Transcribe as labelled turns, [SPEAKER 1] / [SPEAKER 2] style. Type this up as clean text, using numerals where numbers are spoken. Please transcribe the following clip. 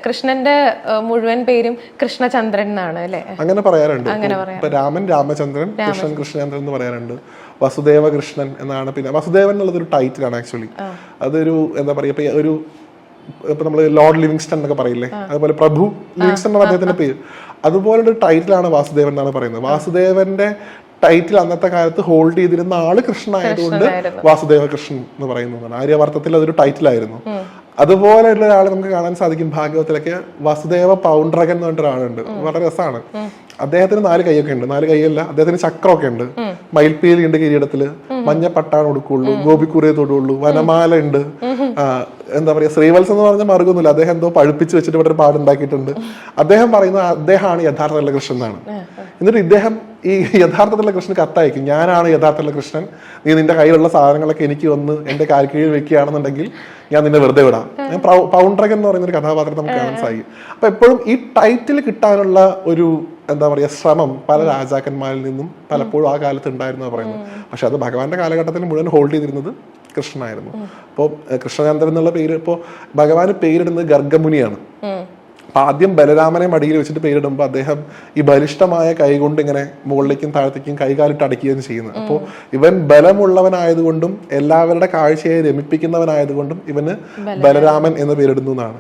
[SPEAKER 1] കൃഷ്ണന്റെ മുഴുവൻ പേരും കൃഷ്ണചന്ദ്രൻ എന്നാണ് അല്ലെ?
[SPEAKER 2] അങ്ങനെ പറയാറുണ്ട്. ഇപ്പൊ രാമൻ രാമചന്ദ്രൻ, കൃഷ്ണൻ കൃഷ്ണചന്ദ്രൻ എന്ന് പറയാറുണ്ട്. വസുദേവ കൃഷ്ണൻ എന്നാണ്. പിന്നെ വസുദേവൻ എന്നുള്ളത് ഒരു ടൈറ്റിലാണ് ആക്ച്വലി. അതൊരു എന്താ പറയാ, ഇപ്പൊ നമ്മള് ലോർഡ് ലിവിങ്സ്റ്റൺ എന്നൊക്കെ പറയില്ലേ, അതുപോലെ പ്രഭു ലിവിങ്സ്റ്റൺ ആണ് അദ്ദേഹത്തിന്റെ പേര്. അതുപോലൊരു ടൈറ്റിലാണ് വാസുദേവൻ എന്നാണ് പറയുന്നത്. വാസുദേവന്റെ ടൈറ്റിൽ അന്നത്തെ കാലത്ത് ഹോൾഡ് ചെയ്തിരുന്ന ആള് കൃഷ്ണൻ ആയതുകൊണ്ട് വാസുദേവ കൃഷ്ണൻ എന്ന് പറയുന്നതാണ്. ആര്യാവർത്തത്തിൽ അതൊരു ടൈറ്റിലായിരുന്നു. അതുപോലെയുള്ള ഒരാളെ നമുക്ക് കാണാൻ സാധിക്കും ഭാഗവത്തിലൊക്കെ. വസുദേവ പൗണ്ഡ്രകൻ എന്ന് പറഞ്ഞിട്ട് ഒരാളുണ്ട്. വളരെ രസമാണ്. അദ്ദേഹത്തിന് 4 കൈയൊക്കെ ഉണ്ട്. 4 കൈയല്ല, അദ്ദേഹത്തിന് ചക്രമൊക്കെ ഉണ്ട്, മയിൽപ്പീലി ഉണ്ട് കിരീടത്തില്, മഞ്ഞപ്പട്ടാണ് കൊടുക്കുള്ളൂ, ഗോപിക്കുറിയെ തൊടുള്ളൂ, വനമാല ഉണ്ട്. എന്താ പറയാ, ശ്രീവത്സം എന്ന് പറഞ്ഞാൽ മറുകൊന്നുമില്ല. അദ്ദേഹം എന്തോ പഴുപ്പിച്ച് വെച്ചിട്ട് ഇവിടെ ഒരു പാടുണ്ടാക്കിയിട്ടുണ്ട്. അദ്ദേഹം പറയുന്നത് അദ്ദേഹമാണ് യഥാർത്ഥത്തിലുള്ള കൃഷ്ണൻ എന്നാണ്. എന്നിട്ട് ഇദ്ദേഹം ഈ യഥാർത്ഥത്തിലുള്ള കൃഷ്ണൻ കത്തയക്കും, ഞാനാണ് യഥാർത്ഥത്തിലുള്ള കൃഷ്ണൻ, നീ നിന്റെ കയ്യിലുള്ള സാധനങ്ങളൊക്കെ എനിക്ക് വന്ന് എന്റെ കാൽ കീഴിൽ വെക്കുകയാണെന്നുണ്ടെങ്കിൽ ഞാൻ നിന്നെ വെറുതെ വിടാം. ഞാൻ പൗണ്ഡ്രകൻ എന്ന് പറയുന്ന ഒരു കഥാപാത്രം നമുക്ക് കാണാൻ സാധിക്കും. അപ്പൊ എപ്പോഴും ഈ ടൈറ്റിൽ കിട്ടാനുള്ള ഒരു എന്താ പറയാ ശ്രമം പല രാജാക്കന്മാരിൽ നിന്നും പലപ്പോഴും ആ കാലത്ത് ഉണ്ടായിരുന്നു പറയുന്നത്. പക്ഷെ അത് ഭഗവാന്റെ കാലഘട്ടത്തിൽ മുഴുവൻ ഹോൾഡ് ചെയ്തിരുന്നത് കൃഷ്ണനായിരുന്നു. അപ്പോൾ കൃഷ്ണചന്ദ്രൻ എന്നുള്ള പേര് ഇപ്പോൾ ഭഗവാന് പേരിടുന്നത് ഗർഗമുനിയാണ്. അപ്പൊ ആദ്യം ബലരാമനെ മടിയിൽ വെച്ചിട്ട് പേരിടുമ്പോൾ അദ്ദേഹം ഈ ബലിഷ്ഠമായ കൈ കൊണ്ട് ഇങ്ങനെ മുകളിലേക്കും താഴത്തേക്കും കൈകാലിട്ട് അടയ്ക്കുകയും ചെയ്യുന്നത്. അപ്പോൾ ഇവൻ ബലമുള്ളവനായതുകൊണ്ടും എല്ലാവരുടെ കാഴ്ചയെ രമിപ്പിക്കുന്നവനായതുകൊണ്ടും ഇവന് ബലരാമൻ എന്ന് പേരിടുന്നു എന്നാണ്.